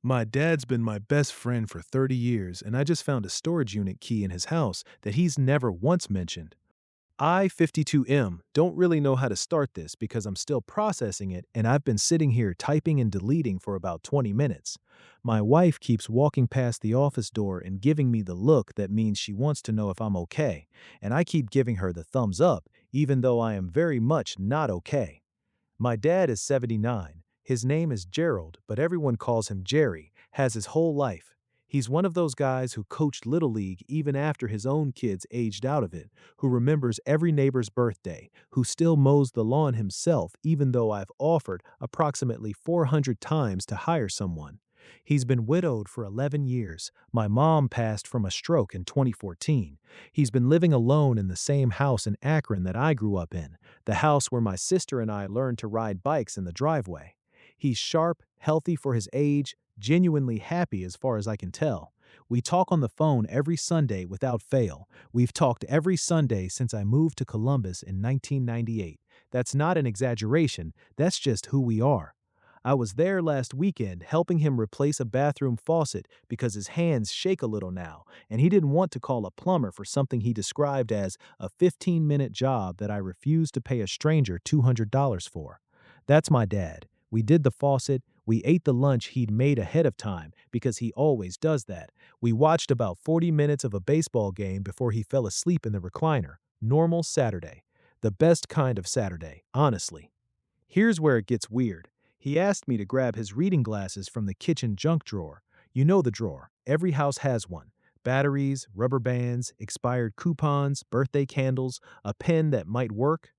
My dad's been my best friend for 30 years, and I just found a storage unit key in his house that he's never once mentioned. I, 52M, don't really know how to start this because I'm still processing it and I've been sitting here typing and deleting for about 20 minutes. My wife keeps walking past the office door and giving me the look that means she wants to know if I'm okay, and I keep giving her the thumbs up, even though I am very much not okay. My dad is 79. His name is Gerald, but everyone calls him Jerry, has his whole life. He's one of those guys who coached Little League even after his own kids aged out of it, who remembers every neighbor's birthday, who still mows the lawn himself even though I've offered approximately 400 times to hire someone. He's been widowed for 11 years. My mom passed from a stroke in 2014. He's been living alone in the same house in Akron that I grew up in, the house where my sister and I learned to ride bikes in the driveway. He's sharp, healthy for his age, genuinely happy as far as I can tell. We talk on the phone every Sunday without fail. We've talked every Sunday since I moved to Columbus in 1998. That's not an exaggeration, that's just who we are. I was there last weekend helping him replace a bathroom faucet because his hands shake a little now, and he didn't want to call a plumber for something he described as a 15-minute job that I refused to pay a stranger $200 for. That's my dad. We did the faucet. We ate the lunch he'd made ahead of time because he always does that. We watched about 40 minutes of a baseball game before he fell asleep in the recliner. Normal Saturday. The best kind of Saturday, honestly. Here's where it gets weird. He asked me to grab his reading glasses from the kitchen junk drawer. You know the drawer. Every house has one. Batteries, rubber bands, expired coupons, birthday candles, a pen that might work.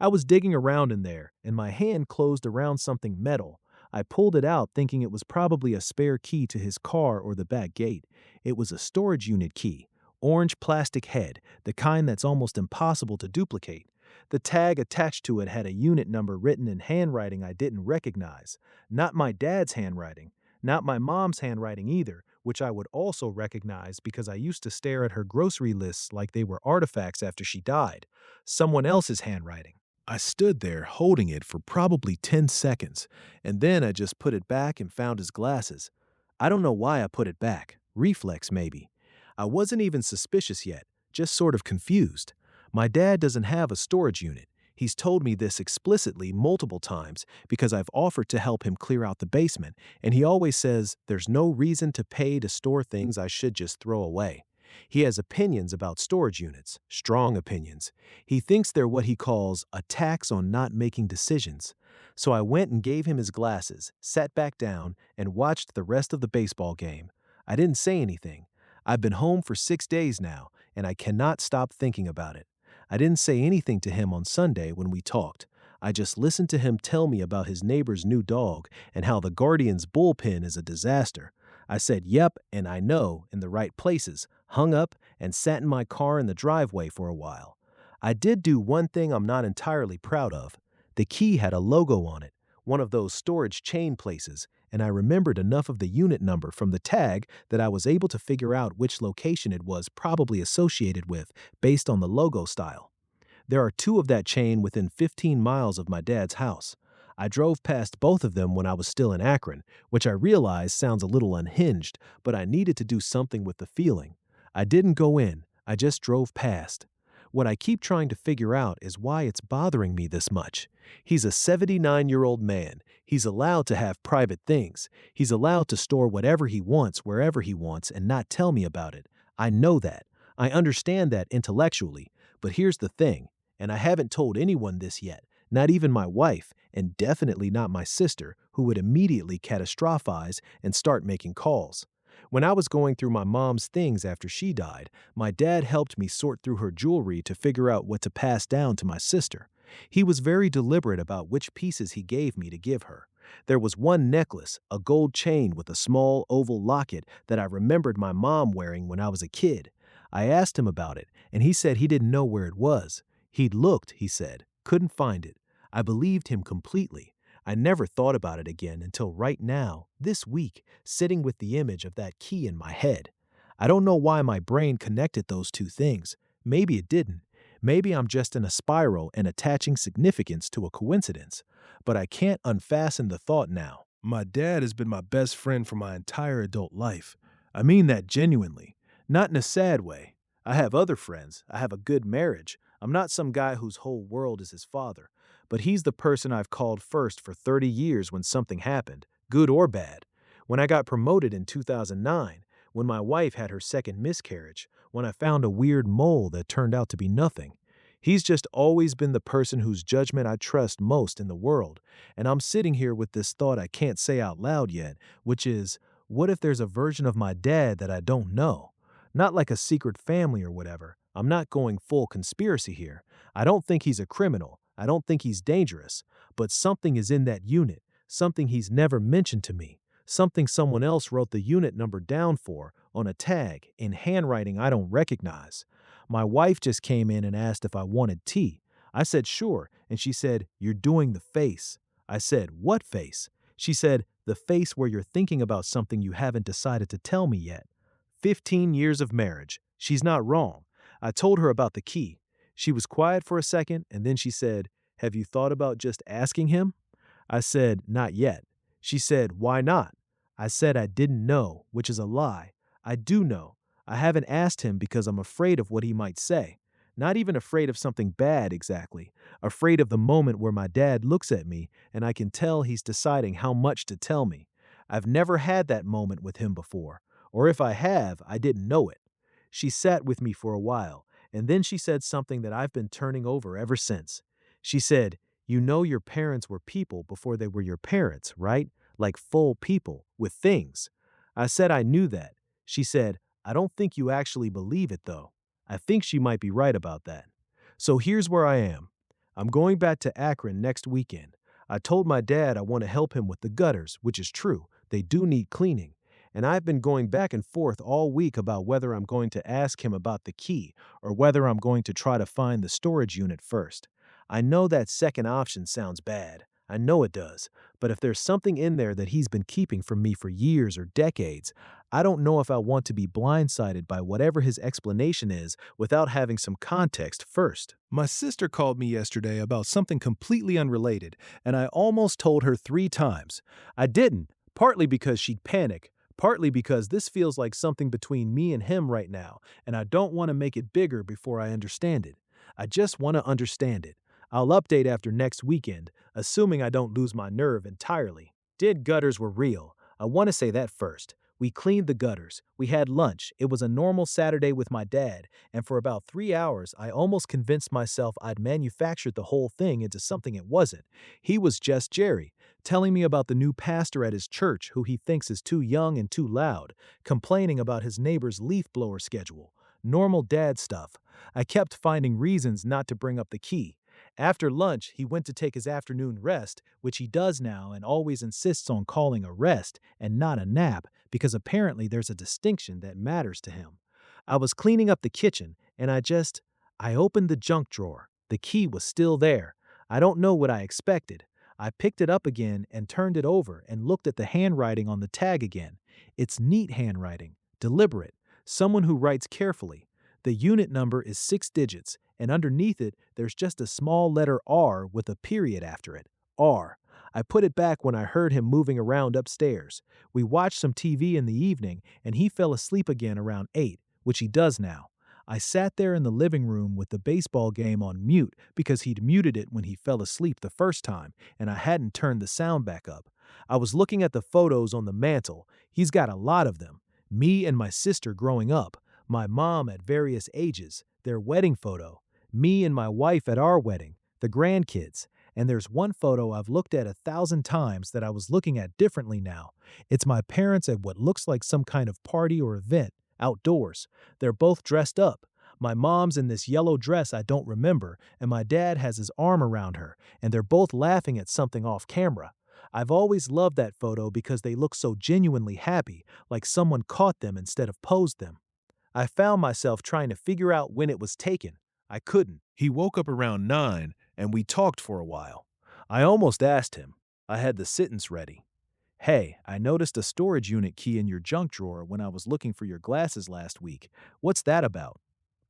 I was digging around in there, and my hand closed around something metal. I pulled it out thinking it was probably a spare key to his car or the back gate. It was a storage unit key. Orange plastic head, the kind that's almost impossible to duplicate. The tag attached to it had a unit number written in handwriting I didn't recognize. Not my dad's handwriting. Not my mom's handwriting either, which I would also recognize because I used to stare at her grocery lists like they were artifacts after she died. Someone else's handwriting. I stood there holding it for probably 10 seconds, and then I just put it back and found his glasses. I don't know why I put it back. Reflex, maybe. I wasn't even suspicious yet, just sort of confused. My dad doesn't have a storage unit. He's told me this explicitly multiple times because I've offered to help him clear out the basement, and he always says there's no reason to pay to store things I should just throw away. He has opinions about storage units, strong opinions. He thinks they're what he calls a tax on not making decisions. So I went and gave him his glasses, sat back down, and watched the rest of the baseball game. I didn't say anything. I've been home for 6 days now, and I cannot stop thinking about it. I didn't say anything to him on Sunday when we talked. I just listened to him tell me about his neighbor's new dog and how the Guardian's bullpen is a disaster. I said yep and I know in the right places, hung up, and sat in my car in the driveway for a while. I did do one thing I'm not entirely proud of. The key had a logo on it, one of those storage chain places, and I remembered enough of the unit number from the tag that I was able to figure out which location it was probably associated with based on the logo style. There are two of that chain within 15 miles of my dad's house. I drove past both of them when I was still in Akron, which I realize sounds a little unhinged, but I needed to do something with the feeling. I didn't go in, I just drove past. What I keep trying to figure out is why it's bothering me this much. He's a 79-year-old man. He's allowed to have private things. He's allowed to store whatever he wants wherever he wants and not tell me about it. I know that. I understand that intellectually. But here's the thing, and I haven't told anyone this yet, not even my wife, and definitely not my sister, who would immediately catastrophize and start making calls. When I was going through my mom's things after she died, my dad helped me sort through her jewelry to figure out what to pass down to my sister. He was very deliberate about which pieces he gave me to give her. There was one necklace, a gold chain with a small oval locket that I remembered my mom wearing when I was a kid. I asked him about it, and he said he didn't know where it was. He'd looked, he said, couldn't find it. I believed him completely. I never thought about it again until right now, this week, sitting with the image of that key in my head. I don't know why my brain connected those two things. Maybe it didn't. Maybe I'm just in a spiral and attaching significance to a coincidence. But I can't unfasten the thought now. My dad has been my best friend for my entire adult life. I mean that genuinely, not in a sad way. I have other friends. I have a good marriage. I'm not some guy whose whole world is his father. But he's the person I've called first for 30 years when something happened, good or bad. When I got promoted in 2009, when my wife had her second miscarriage, when I found a weird mole that turned out to be nothing. He's just always been the person whose judgment I trust most in the world. And I'm sitting here with this thought I can't say out loud yet, which is, what if there's a version of my dad that I don't know? Not like a secret family or whatever. I'm not going full conspiracy here. I don't think he's a criminal. I don't think he's dangerous. But something is in that unit, something he's never mentioned to me, something someone else wrote the unit number down for on a tag in handwriting I don't recognize. My wife just came in and asked if I wanted tea. I said sure, and she said, "You're doing the face." I said, "What face?" She said, "The face where you're thinking about something you haven't decided to tell me yet." 15 years of marriage. She's not wrong. I told her about the key. She was quiet for a second, and then she said, "Have you thought about just asking him?" I said, "Not yet." She said, "Why not?" I said I didn't know, which is a lie. I do know. I haven't asked him because I'm afraid of what he might say. Not even afraid of something bad exactly. Afraid of the moment where my dad looks at me and I can tell he's deciding how much to tell me. I've never had that moment with him before. Or if I have, I didn't know it. She sat with me for a while, and then she said something that I've been turning over ever since. She said, "You know your parents were people before they were your parents, right? Like full people, with things." I said I knew that. She said, "I don't think you actually believe it, though." I think she might be right about that. So here's where I am. I'm going back to Akron next weekend. I told my dad I want to help him with the gutters, which is true. They do need cleaning. And I've been going back and forth all week about whether I'm going to ask him about the key or whether I'm going to try to find the storage unit first. I know that second option sounds bad. I know it does. But if there's something in there that he's been keeping from me for years or decades, I don't know if I want to be blindsided by whatever his explanation is without having some context first. My sister called me yesterday about something completely unrelated, and I almost told her 3 times. I didn't, partly because she'd panic, partly because this feels like something between me and him right now, and I don't want to make it bigger before I understand it. I just want to understand it. I'll update after next weekend, assuming I don't lose my nerve entirely. Gutters were real. I want to say that first. We cleaned the gutters. We had lunch. It was a normal Saturday with my dad, and for about 3 hours, I almost convinced myself I'd manufactured the whole thing into something it wasn't. He was just Jerry, telling me about the new pastor at his church who he thinks is too young and too loud, complaining about his neighbor's leaf blower schedule. Normal dad stuff. I kept finding reasons not to bring up the key. After lunch, he went to take his afternoon rest, which he does now and always insists on calling a rest and not a nap because apparently there's a distinction that matters to him. I was cleaning up the kitchen and I opened the junk drawer. The key was still there. I don't know what I expected. I picked it up again and turned it over and looked at the handwriting on the tag again. It's neat handwriting, deliberate, someone who writes carefully. The unit number is 6 digits, and underneath it, there's just a small letter R with a period after it. R. I put it back when I heard him moving around upstairs. We watched some TV in the evening, and he fell asleep again around 8, which he does now. I sat there in the living room with the baseball game on mute because he'd muted it when he fell asleep the first time, and I hadn't turned the sound back up. I was looking at the photos on the mantle. He's got a lot of them. Me and my sister growing up, my mom at various ages, their wedding photo, me and my wife at our wedding, the grandkids, and there's one photo I've looked at 1,000 times that I was looking at differently now. It's my parents at what looks like some kind of party or event, outdoors. They're both dressed up. My mom's in this yellow dress I don't remember, and my dad has his arm around her, and they're both laughing at something off camera. I've always loved that photo because they look so genuinely happy, like someone caught them instead of posed them. I found myself trying to figure out when it was taken. I couldn't. He woke up around 9, and we talked for a while. I almost asked him. I had the sentence ready. "Hey, I noticed a storage unit key in your junk drawer when I was looking for your glasses last week. What's that about?"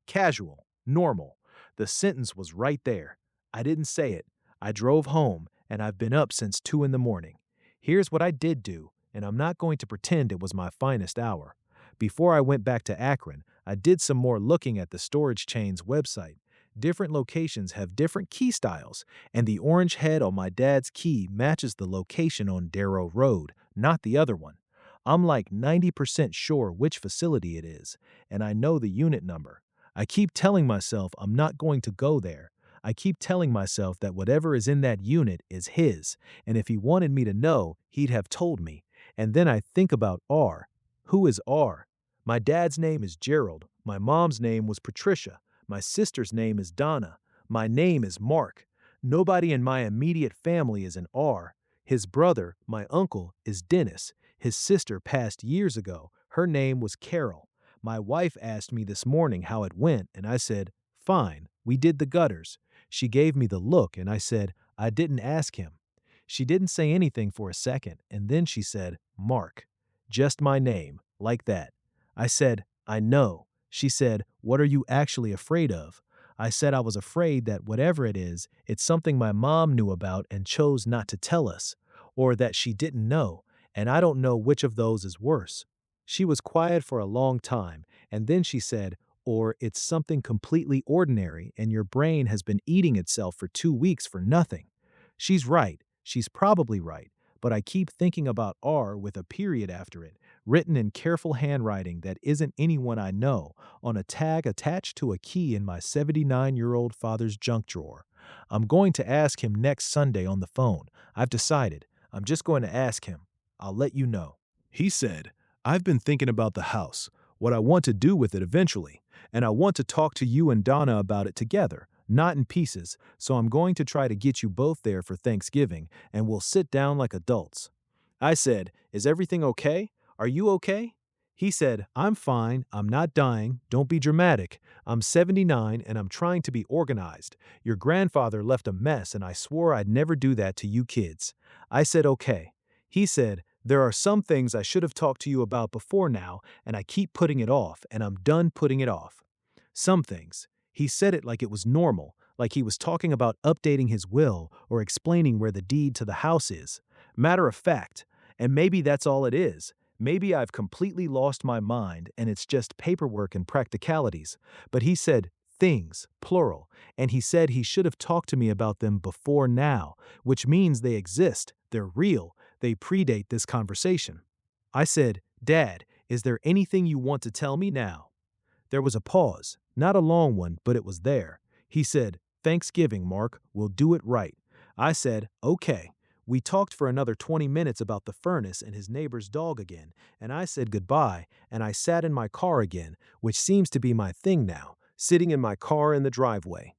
Casual, normal. The sentence was right there. I didn't say it. I drove home, and I've been up since 2 in the morning. Here's what I did do, and I'm not going to pretend it was my finest hour. Before I went back to Akron, I did some more looking at the storage chain's website. Different locations have different key styles, and the orange head on my dad's key matches the location on Darrow Road, not the other one. I'm like 90% sure which facility it is, and I know the unit number. I keep telling myself I'm not going to go there. I keep telling myself that whatever is in that unit is his, and if he wanted me to know, he'd have told me. And then I think about R. Who is R? My dad's name is Gerald. My mom's name was Patricia. My sister's name is Donna. My name is Mark. Nobody in my immediate family is an R. His brother, my uncle, is Dennis. His sister passed years ago. Her name was Carol. My wife asked me this morning how it went, and I said, "Fine, we did the gutters." She gave me the look, and I said, "I didn't ask him." She didn't say anything for a second, and then she said, "Mark." Just my name, like that. I said, "I know." She said, "What are you actually afraid of?" I said I was afraid that whatever it is, it's something my mom knew about and chose not to tell us, or that she didn't know, and I don't know which of those is worse. She was quiet for a long time, and then she said, "Or it's something completely ordinary and your brain has been eating itself for 2 weeks for nothing." She's right. She's probably right, but I keep thinking about R with a period after it, written in careful handwriting that isn't anyone I know, on a tag attached to a key in my 79-year-old father's junk drawer. I'm going to ask him next Sunday on the phone. I've decided. I'm just going to ask him. I'll let you know. He said, "I've been thinking about the house, what I want to do with it eventually, and I want to talk to you and Donna about it together, not in pieces, so I'm going to try to get you both there for Thanksgiving, and we'll sit down like adults." I said, "Is everything okay? Are you okay?" He said, "I'm fine. I'm not dying. Don't be dramatic. I'm 79 and I'm trying to be organized. Your grandfather left a mess and I swore I'd never do that to you kids." I said, "Okay." He said, "There are some things I should have talked to you about before now, and I keep putting it off, and I'm done putting it off." Some things. He said it like it was normal, like he was talking about updating his will or explaining where the deed to the house is. Matter of fact, and maybe that's all it is. Maybe I've completely lost my mind and it's just paperwork and practicalities. But he said things, plural, and he said he should have talked to me about them before now, which means they exist, they're real, they predate this conversation. I said, "Dad, is there anything you want to tell me now?" There was a pause, not a long one, but it was there. He said, "Thanksgiving, Mark, we'll do it right." I said, "Okay." We talked for another 20 minutes about the furnace and his neighbor's dog again, and I said goodbye, and I sat in my car again, which seems to be my thing now, sitting in my car in the driveway.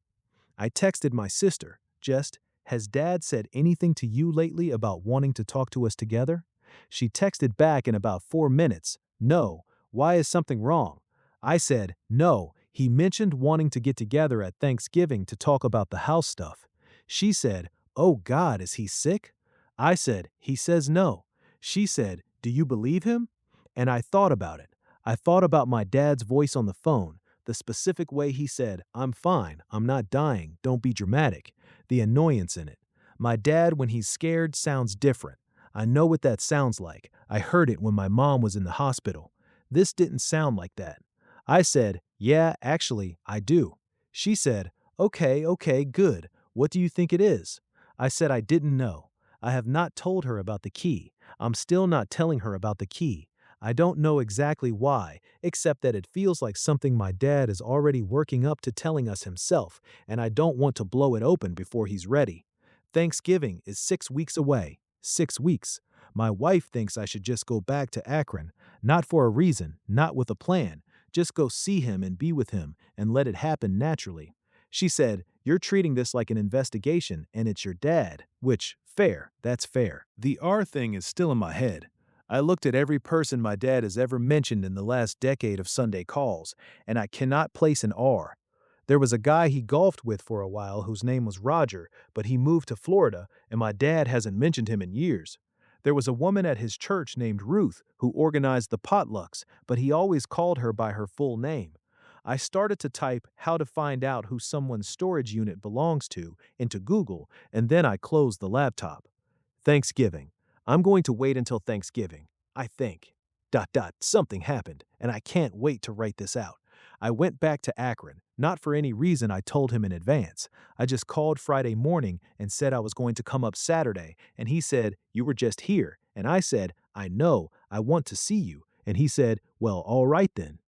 I texted my sister, just, "Has Dad said anything to you lately about wanting to talk to us together?" She texted back in about 4 minutes, "No, why is something wrong?" I said, "No, he mentioned wanting to get together at Thanksgiving to talk about the house stuff." She said, "Oh God, is he sick?" I said, "He says no." She said, "Do you believe him?" And I thought about it. I thought about my dad's voice on the phone, the specific way he said, "I'm fine, I'm not dying, don't be dramatic," the annoyance in it. My dad, when he's scared, sounds different. I know what that sounds like. I heard it when my mom was in the hospital. This didn't sound like that. I said, "Yeah, actually, I do." She said, "Okay, okay, good. What do you think it is?" I said I didn't know. I have not told her about the key. I'm still not telling her about the key. I don't know exactly why, except that it feels like something my dad is already working up to telling us himself, and I don't want to blow it open before he's ready. Thanksgiving is 6 weeks away. 6 weeks. My wife thinks I should just go back to Akron, not for a reason, not with a plan. Just go see him and be with him and let it happen naturally. She said, "You're treating this like an investigation and it's your dad," which, fair, that's fair. The R thing is still in my head. I looked at every person my dad has ever mentioned in the last decade of Sunday calls, and I cannot place an R. There was a guy he golfed with for a while whose name was Roger, but he moved to Florida, and my dad hasn't mentioned him in years. There was a woman at his church named Ruth who organized the potlucks, but he always called her by her full name. I started to type "how to find out who someone's storage unit belongs to" into Google, and then I closed the laptop. Thanksgiving. I'm going to wait until Thanksgiving. I think. Something happened, and I can't wait to write this out. I went back to Akron, not for any reason I told him in advance. I just called Friday morning and said I was going to come up Saturday, and he said, "You were just here." And I said, "I know, I want to see you." And he said, "Well, all right then."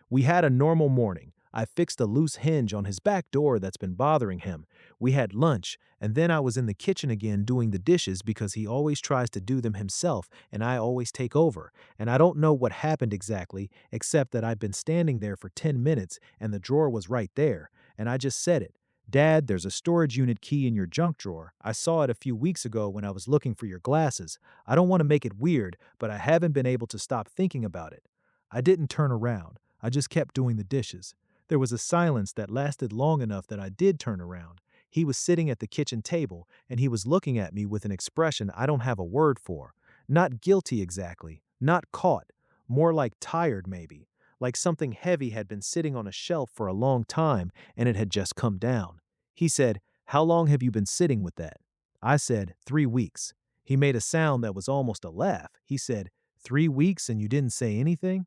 We had a normal morning. I fixed a loose hinge on his back door that's been bothering him. We had lunch, and then I was in the kitchen again doing the dishes because he always tries to do them himself and I always take over. And I don't know what happened exactly, except that I'd been standing there for 10 minutes and the drawer was right there. And I just said it. "Dad, there's a storage unit key in your junk drawer. I saw it a few weeks ago when I was looking for your glasses. I don't want to make it weird, but I haven't been able to stop thinking about it." I didn't turn around. I just kept doing the dishes. There was a silence that lasted long enough that I did turn around. He was sitting at the kitchen table, and he was looking at me with an expression I don't have a word for. Not guilty exactly, not caught, more like tired maybe, like something heavy had been sitting on a shelf for a long time and it had just come down. He said, "How long have you been sitting with that?" I said, "3 weeks." He made a sound that was almost a laugh. He said, "3 weeks and you didn't say anything?"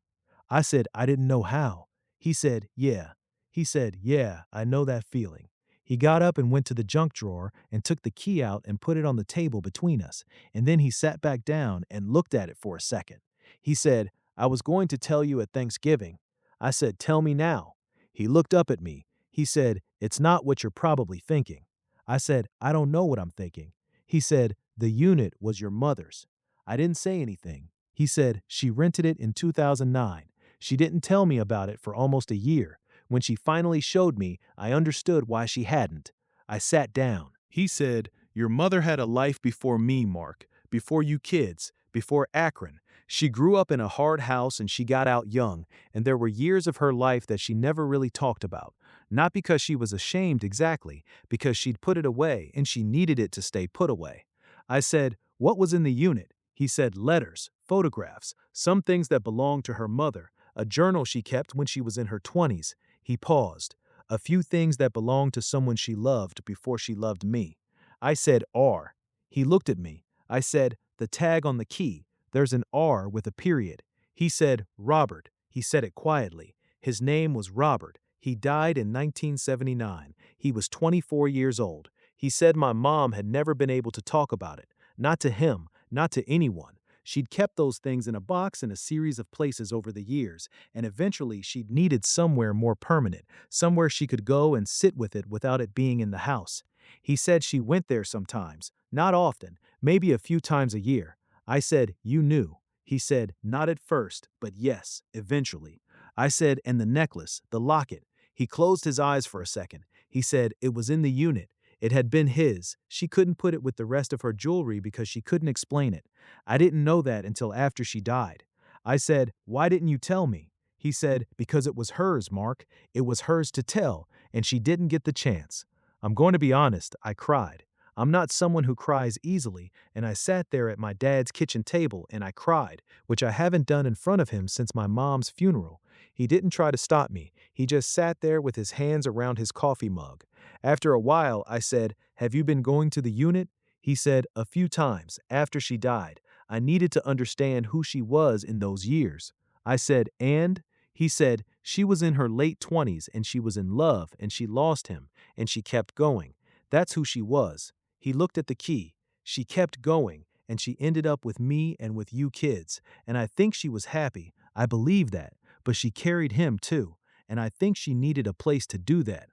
I said, "I didn't know how." He said, "Yeah." He said, "Yeah, I know that feeling." He got up and went to the junk drawer and took the key out and put it on the table between us. And then he sat back down and looked at it for a second. He said, "I was going to tell you at Thanksgiving." I said, "Tell me now." He looked up at me. He said, "It's not what you're probably thinking." I said, "I don't know what I'm thinking." He said, "The unit was your mother's." I didn't say anything. He said, "She rented it in 2009. She didn't tell me about it for almost a year. When she finally showed me, I understood why she hadn't." I sat down. He said, "Your mother had a life before me, Mark, before you kids, before Akron. She grew up in a hard house and she got out young, and there were years of her life that she never really talked about. Not because she was ashamed exactly, because she'd put it away and she needed it to stay put away." I said, "What was in the unit?" He said, "Letters, photographs, some things that belonged to her mother, a journal she kept when she was in her 20s. He paused. "A few things that belonged to someone she loved before she loved me." I said, "R." He looked at me. I said, "The tag on the key. There's an R with a period." He said, "Robert." He said it quietly. His name was Robert. He died in 1979. He was 24 years old. He said my mom had never been able to talk about it. Not to him, not to anyone. She'd kept those things in a box in a series of places over the years, and eventually she'd needed somewhere more permanent, somewhere she could go and sit with it without it being in the house. He said she went there sometimes, not often, maybe a few times a year. I said, "You knew." He said, "Not at first, but yes, eventually." I said, "And the necklace, the locket." He closed his eyes for a second. He said, "It was in the unit. It had been his. She couldn't put it with the rest of her jewelry because she couldn't explain it. I didn't know that until after she died." I said, "Why didn't you tell me?" He said, "Because it was hers, Mark. It was hers to tell, and she didn't get the chance." I'm going to be honest, I cried. I'm not someone who cries easily, and I sat there at my dad's kitchen table and I cried, which I haven't done in front of him since my mom's funeral. He didn't try to stop me. He just sat there with his hands around his coffee mug. After a while, I said, "Have you been going to the unit?" He said, "A few times, after she died. I needed to understand who she was in those years." I said, "And?" He said, "She was in her late 20s and she was in love and she lost him and she kept going. That's who she was." He looked at the key. "She kept going and she ended up with me and with you kids. And I think she was happy. I believe that. But she carried him too. And I think she needed a place to do that."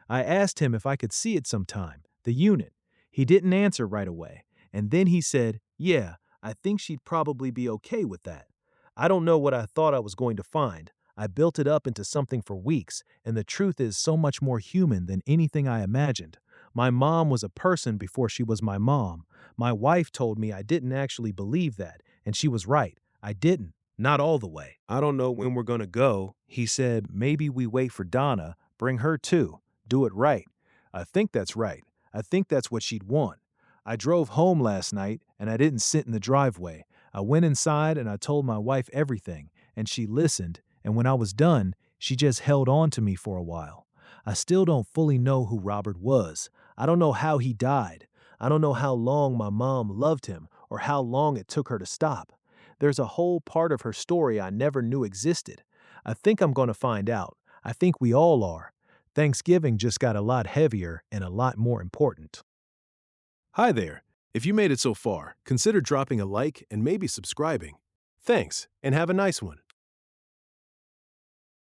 I asked him if I could see it sometime, the unit. He didn't answer right away. And then he said, "Yeah, I think she'd probably be okay with that." I don't know what I thought I was going to find. I built it up into something for weeks, and the truth is so much more human than anything I imagined. My mom was a person before she was my mom. My wife told me I didn't actually believe that, and she was right. I didn't. Not all the way. "I don't know when we're going to go." He said, "Maybe we wait for Donna, bring her too. Do it right." I think that's right. I think that's what she'd want. I drove home last night and I didn't sit in the driveway. I went inside and I told my wife everything, and she listened, and when I was done, she just held on to me for a while. I still don't fully know who Robert was. I don't know how he died. I don't know how long my mom loved him or how long it took her to stop. There's a whole part of her story I never knew existed. I think I'm going to find out. I think we all are. Thanksgiving just got a lot heavier and a lot more important. Hi there. If you made it so far, consider dropping a like and maybe subscribing. Thanks, and have a nice one.